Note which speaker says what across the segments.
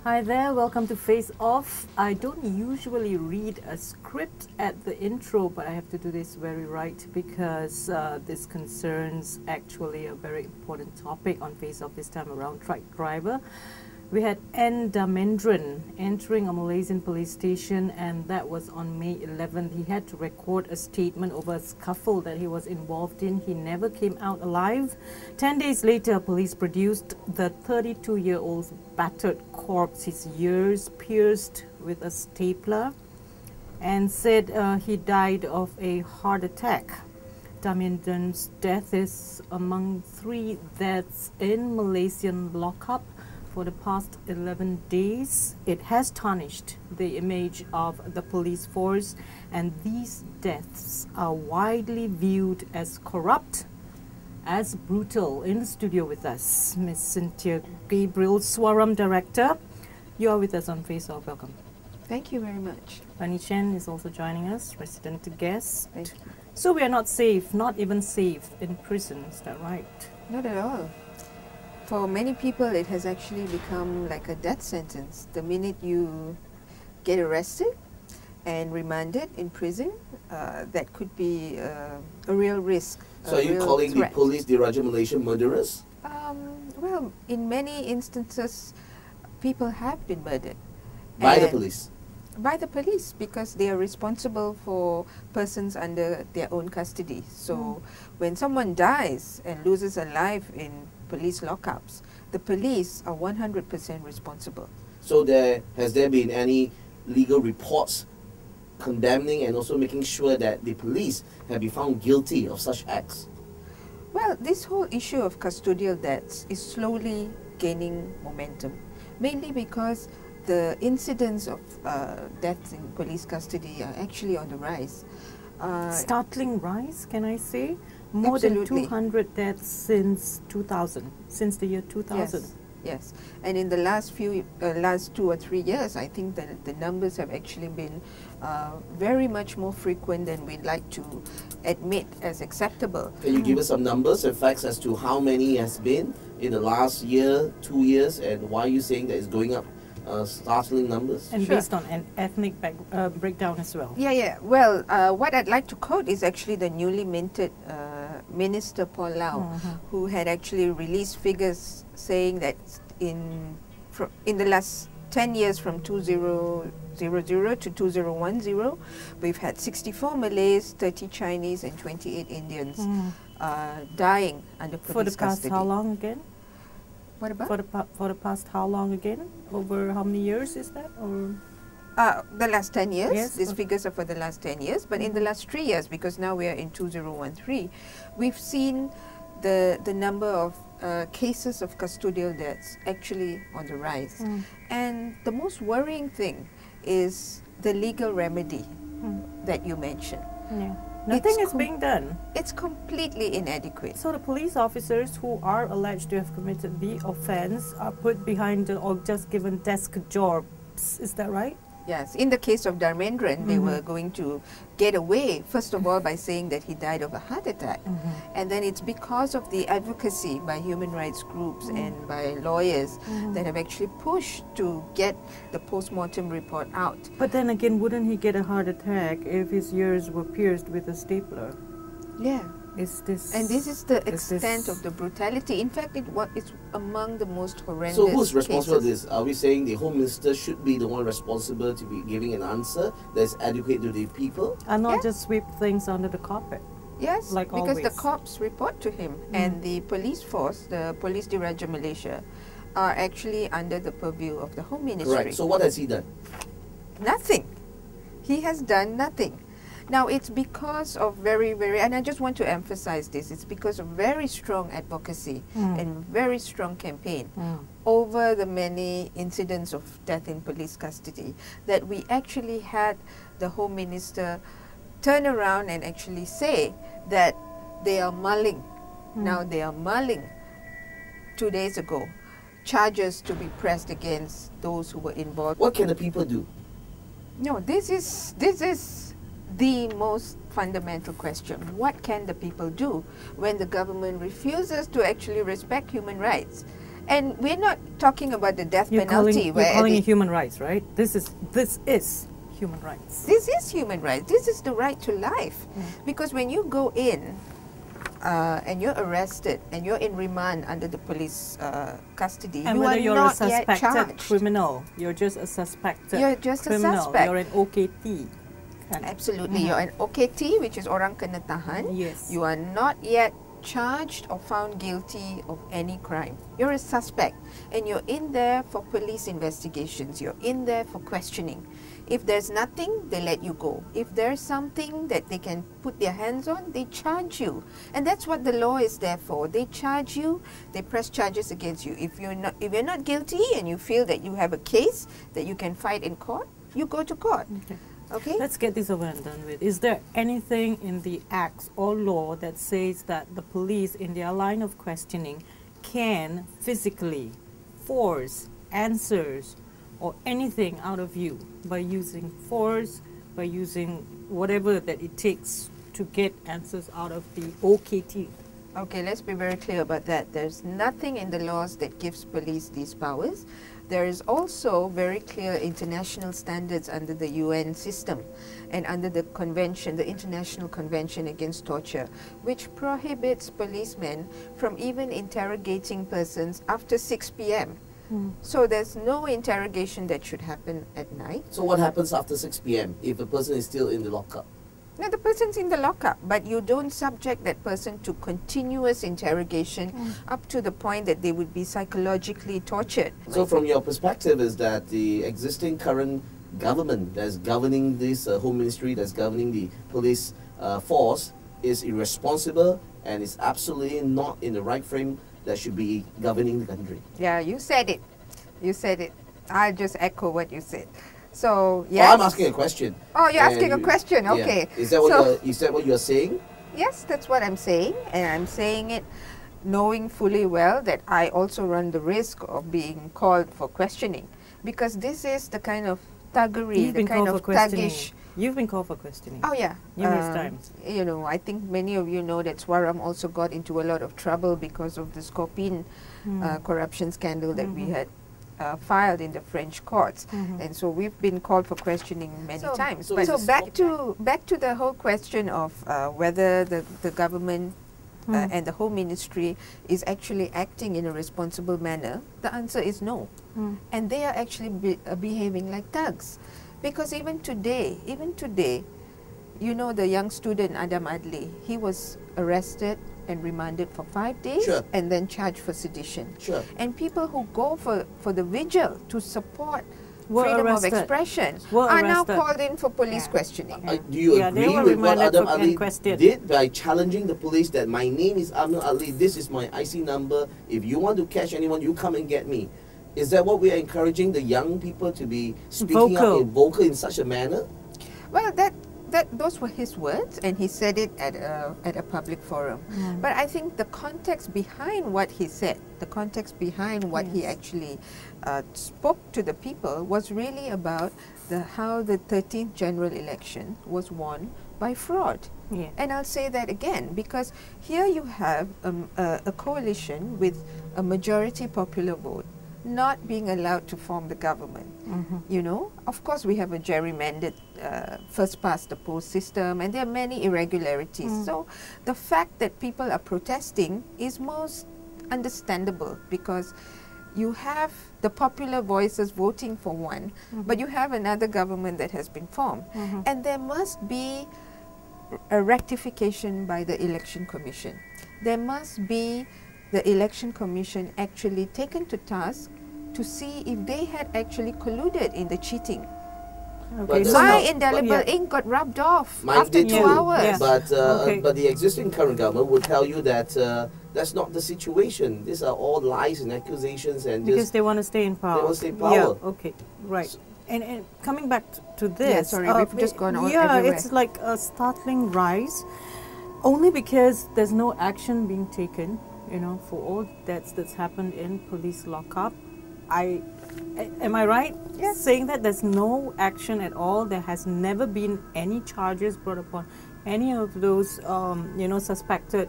Speaker 1: Hi there, welcome to Face Off. I don't usually read a script at the intro, but I have to do this very right because this concerns actually a very important topic on Face Off this time around, truck driver. We had Dhamendran entering a Malaysian police station, and that was on May 11th. He had to record a statement over a scuffle that he was involved in. He never came out alive. 10 days later, police produced the 32-year-old's battered corpse, his ears pierced with a stapler, and said he died of a heart attack. Dhamendran's death is among 3 deaths in Malaysian lockup for the past 11 days. It has tarnished the image of the police force, and these deaths are widely viewed as corrupt, as brutal. In the studio with us, Ms Cynthia Gabriel, SUARAM Director. You are with us on Face Off. Welcome.
Speaker 2: Thank you very much.
Speaker 1: Pani Chen is also joining us, resident guest.
Speaker 2: Thank you.
Speaker 1: So we are not safe, not even safe in prison, is that right?
Speaker 2: Not at all. For many people, it has actually become like a death sentence. The minute you get arrested and remanded in prison, that could be a real risk.
Speaker 3: So are you calling the police the Raja Malaysian murderers?
Speaker 2: Well, in many instances, people have been murdered.
Speaker 3: By the police?
Speaker 2: By the police, because they are responsible for persons under their own custody. So when someone dies and loses a life in police lockups, the police are 100% responsible.
Speaker 3: So has there been any legal reports condemning and also making sure that the police have been found guilty of such acts?
Speaker 2: Well, this whole issue of custodial deaths is slowly gaining momentum, mainly because the incidents of deaths in police custody are actually on the rise.
Speaker 1: Startling rise, can I say? More
Speaker 2: Absolutely.
Speaker 1: than 200 deaths since 2000, since the year 2000.
Speaker 2: Yes, yes. And in the last 2 or 3 years, I think that the numbers have actually been very much more frequent than we'd like to admit as acceptable.
Speaker 3: Can you give us some numbers and facts as to how many has been in the last year, 2 years, and why are you saying that it's going up? Startling numbers.
Speaker 1: And
Speaker 2: Sure.
Speaker 1: based on an ethnic breakdown as well.
Speaker 2: Yeah. Well, what I'd like to quote is actually the newly minted Minister Paul Lau, who had actually released figures saying that in the last 10 years, from 2000 to 2010, we've had 64 Malays, 30 Chinese, and 28 Indians dying under police
Speaker 1: For the past
Speaker 2: custody.
Speaker 1: how long again?
Speaker 2: What about?
Speaker 1: For the past how long again? Over how many years is that? Or
Speaker 2: The last 10 years.
Speaker 1: Yes.
Speaker 2: These figures are for the last 10 years. But in the last 3 years, because now we are in 2013, we've seen the number of cases of custodial deaths actually on the rise. And the most worrying thing is the legal remedy that you mentioned.
Speaker 1: yeah. Nothing is being done.
Speaker 2: It's completely inadequate.
Speaker 1: So the police officers who are alleged to have committed the offense are put behind or just given desk jobs. Is that right?
Speaker 2: Yes, in the case of Dhamendran, they were going to get away, first of all, by saying that he died of a heart attack. And then it's because of the advocacy by human rights groups and by lawyers that have actually pushed to get the post-mortem report out.
Speaker 1: But then again, wouldn't he get a heart attack if his ears were pierced with a stapler?
Speaker 2: Yeah.
Speaker 1: And
Speaker 2: this is the extent of the brutality. In fact, it's among the most horrendous
Speaker 3: So who's responsible for
Speaker 2: cases.
Speaker 3: this? Are we saying the Home Minister should be the one responsible to be giving an answer that's adequate to the people?
Speaker 1: And not
Speaker 2: Yeah.
Speaker 1: just sweep things under the carpet.
Speaker 2: Yes,
Speaker 1: like
Speaker 2: because the
Speaker 1: always.
Speaker 2: cops report to him, and the police force, the Police di Raja Malaysia, are actually under the purview of the Home Ministry.
Speaker 3: Correct. So what has he done?
Speaker 2: Nothing. He has done nothing. Now, it's because of and I just want to emphasize this, it's because of very strong advocacy and very strong campaign over the many incidents of death in police custody that we actually had the Home Minister turn around and actually say that they are mulling. Now, they are mulling 2 days ago charges to be pressed against those who were involved.
Speaker 3: What can the people do?
Speaker 2: No, this is the most fundamental question. What can the people do when the government refuses to actually respect human rights And we're not talking about the death
Speaker 1: You're
Speaker 2: penalty.
Speaker 1: calling it human rights, right? This is human rights.
Speaker 2: This is human rights. This is the right to life. Because when you go in and you're arrested and you're in remand under the police custody,
Speaker 1: And
Speaker 2: you
Speaker 1: whether
Speaker 2: are
Speaker 1: you're a
Speaker 2: not yet
Speaker 1: suspected
Speaker 2: charged.
Speaker 1: criminal, you're just a suspected
Speaker 2: You're just a
Speaker 1: criminal.
Speaker 2: suspect.
Speaker 1: You're an OKT.
Speaker 2: Absolutely. You're an OKT, which is orang kena tahan.
Speaker 1: Yes.
Speaker 2: You are not yet charged or found guilty of any crime. You're a suspect and you're in there for police investigations. You're in there for questioning. If there's nothing, they let you go. If there's something that they can put their hands on, they charge you. And that's what the law is there for. They charge you, they press charges against you. If you're not guilty and you feel that you have a case that you can fight in court, you go to court.
Speaker 1: Okay.
Speaker 2: Okay?
Speaker 1: Let's get this over and done with. Is there anything in the acts or law that says that the police in their line of questioning can physically force answers or anything out of you by using force, by using whatever that it takes to get answers out of the OKT?
Speaker 2: Okay, let's be very clear about that. There's nothing in the laws that gives police these powers. There is also very clear international standards under the UN system and under the convention, the International Convention Against Torture, which prohibits policemen from even interrogating persons after 6 p.m. So there's no interrogation that should happen at night.
Speaker 3: So what happens after 6 p.m. if a person is still in the lockup?
Speaker 2: No, the person's in the lockup, but you don't subject that person to continuous interrogation up to the point that they would be psychologically tortured.
Speaker 3: So from your perspective is that the existing current government that's governing this Home Ministry, that's governing the police force is irresponsible and is absolutely not in the right frame that should be governing the country.
Speaker 2: Yeah, you said it. You said it. I'll just echo what you said. So, yes.
Speaker 3: Oh, I'm asking a question.
Speaker 2: Oh, you're asking a
Speaker 3: And
Speaker 2: question.
Speaker 3: yeah.
Speaker 2: Okay.
Speaker 3: Is that what
Speaker 2: So-
Speaker 3: is that what you're saying?
Speaker 2: Yes, that's what I'm saying. And I'm saying it knowing fully well that I also run the risk of being called for questioning. Because this is the kind of thuggery,
Speaker 1: You've
Speaker 2: the
Speaker 1: been
Speaker 2: kind
Speaker 1: called
Speaker 2: of
Speaker 1: for questioning.
Speaker 2: thuggish.
Speaker 1: You've been called for questioning.
Speaker 2: Oh, yeah.
Speaker 1: Numerous times.
Speaker 2: You know, I think many of you know that SUARAM also got into a lot of trouble because of the Scorpion corruption scandal that we had filed in the French courts. And so we've been called for questioning many times.
Speaker 3: so
Speaker 2: But
Speaker 3: is
Speaker 2: so
Speaker 3: this
Speaker 2: back to the whole question of whether the government and the Home Ministry is actually acting in a responsible manner, the answer is no. And they are actually behaving like thugs. Because even today, you know, the young student Adam Adli, he was arrested and remanded for 5 days
Speaker 3: Sure.
Speaker 2: and then charged for sedition.
Speaker 3: Sure.
Speaker 2: And people who go for the vigil to support
Speaker 1: Were
Speaker 2: freedom
Speaker 1: arrested.
Speaker 2: of expression
Speaker 1: Were
Speaker 2: are now
Speaker 1: arrested.
Speaker 2: called in for police questioning.
Speaker 3: Do you
Speaker 1: Yeah, they
Speaker 3: agree
Speaker 1: were
Speaker 3: with what
Speaker 1: remanded
Speaker 3: Adam
Speaker 1: for- and
Speaker 3: Ali
Speaker 1: questioned.
Speaker 3: did by challenging the police that my name is Ahmad Ali, this is my IC number, if you want to catch anyone, you come and get me? Is that what we are encouraging the young people to be speaking
Speaker 1: Vocal.
Speaker 3: vocal in such a manner?
Speaker 2: Well, those were his words, and he said it at a public forum. But I think the context behind what he said, the context behind what he actually spoke to the people, was really about how the 13th general election was won by fraud.
Speaker 1: Yeah.
Speaker 2: And I'll say that again, because here you have a coalition with a majority popular vote not being allowed to form the government. You know, of course we have a gerrymandered first past the post system, and there are many irregularities. So the fact that people are protesting is most understandable, because you have the popular voices voting for one, but you have another government that has been formed. And there must be a rectification by the Election Commission. There must be the Election Commission actually taken to task to see if they had actually colluded in the cheating.
Speaker 3: But that's
Speaker 2: My
Speaker 3: not-
Speaker 2: indelible
Speaker 1: yeah.
Speaker 2: ink got rubbed off
Speaker 3: Mine
Speaker 2: after
Speaker 3: did
Speaker 2: 2
Speaker 3: too.
Speaker 2: hours.
Speaker 1: Yeah.
Speaker 3: But
Speaker 1: Okay.
Speaker 3: but the existing current government would tell you that that's not the situation. These are all lies and accusations, and
Speaker 1: Because
Speaker 3: just
Speaker 1: they want to stay in power.
Speaker 3: want to stay in power.
Speaker 1: Yeah, okay, right. And coming back to this,
Speaker 2: Yeah, sorry, we've just gone on
Speaker 1: yeah,
Speaker 2: everywhere.
Speaker 1: it's like a startling rise, only because there's no action being taken, you know, for all that's happened in police lockup. Am I right?
Speaker 2: Yes.
Speaker 1: Saying that there's no action at all. There has never been any charges brought upon any of those, you know, suspected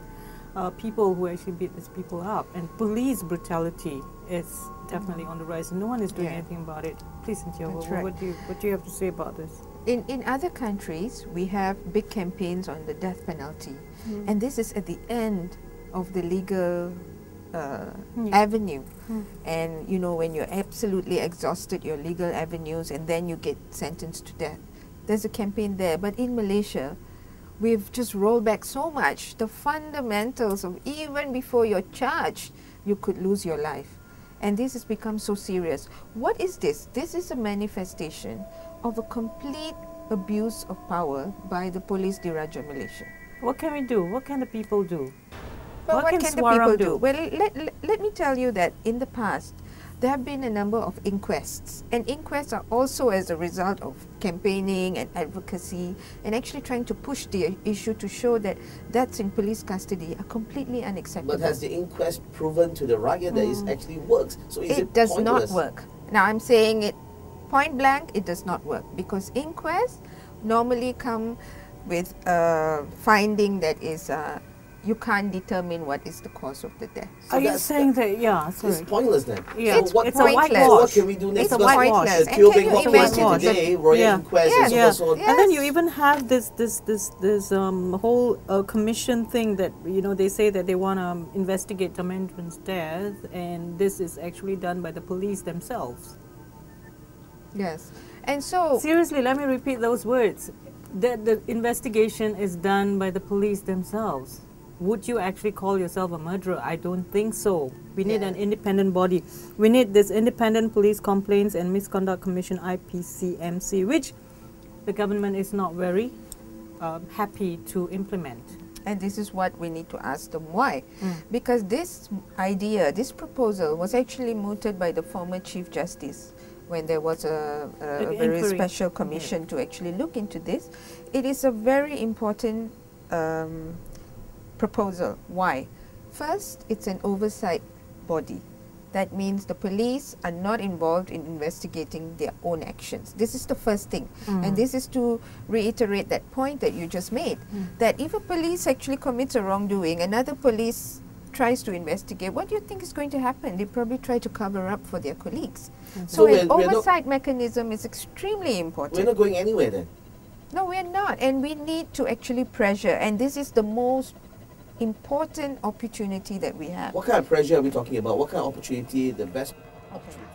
Speaker 1: people who actually beat these people up. And police brutality is definitely on the rise. No one is doing anything about it. Please, Cynthia, what do you have to say about this?
Speaker 2: In other countries, we have big campaigns on the death penalty. And this is at the end of the legal avenue. And, you know, when you're absolutely exhausted your legal avenues and then you get sentenced to death. There's a campaign there. But in Malaysia, we've just rolled back so much. The fundamentals of even before you're charged, you could lose your life. And this has become so serious. What is this? This is a manifestation of a complete abuse of power by the Police Diraja Malaysia.
Speaker 1: What can we do? What can the people do?
Speaker 2: Well, what can the
Speaker 1: SUARAM
Speaker 2: people do? Well, let me tell you that in the past, there have been a number of inquests. And inquests are also as a result of campaigning and advocacy and actually trying to push the issue to show that deaths in police custody are completely unacceptable.
Speaker 3: But has the inquest proven to the riot that it actually works? So is it
Speaker 2: does
Speaker 3: pointless?
Speaker 2: not work. Now I'm saying it point blank, it does not work because inquests normally come with a finding that is you can't determine what is the cause of the death.
Speaker 1: Are you saying that? Yeah, sorry.
Speaker 3: It's pointless then.
Speaker 1: Yeah,
Speaker 2: It's
Speaker 3: what,
Speaker 1: it's a whitewash.
Speaker 3: so what can we do next?
Speaker 2: It's a
Speaker 3: Because
Speaker 2: whitewash.
Speaker 3: the
Speaker 2: And
Speaker 3: Teo
Speaker 2: can
Speaker 3: Beng
Speaker 2: you
Speaker 3: Hock
Speaker 2: imagine
Speaker 3: was today, royal
Speaker 1: Yeah.
Speaker 3: inquest
Speaker 2: Yes.
Speaker 3: and so on.
Speaker 1: And then you even have this whole commission thing that, you know, they say that they want to investigate Dhamendran's death, and this is actually done by the police themselves.
Speaker 2: Yes. And so
Speaker 1: Seriously, let me repeat those words. That the investigation is done by the police themselves. Would you actually call yourself a murderer? I don't think so. We need an independent body. We need this Independent Police Complaints and Misconduct Commission, IPCMC, which the government is not very happy to implement.
Speaker 2: and this is what we need to ask them why. Because this idea, this proposal was actually mooted by the former Chief Justice when there was a very special commission to actually look into this. It is a very important proposal. Why? First, it's an oversight body. That means the police are not involved in investigating their own actions. This is the first thing. And this is to reiterate that point that you just made, that if a police actually commits a wrongdoing, another police tries to investigate, what do you think is going to happen? They probably try to cover up for their colleagues. So an oversight mechanism is extremely important.
Speaker 3: We're not going anywhere then.
Speaker 2: No, we're not. And we need to actually pressure. And this is the most important opportunity that we have.
Speaker 3: What kind of pressure are we talking about? What kind of opportunity, the best opportunity?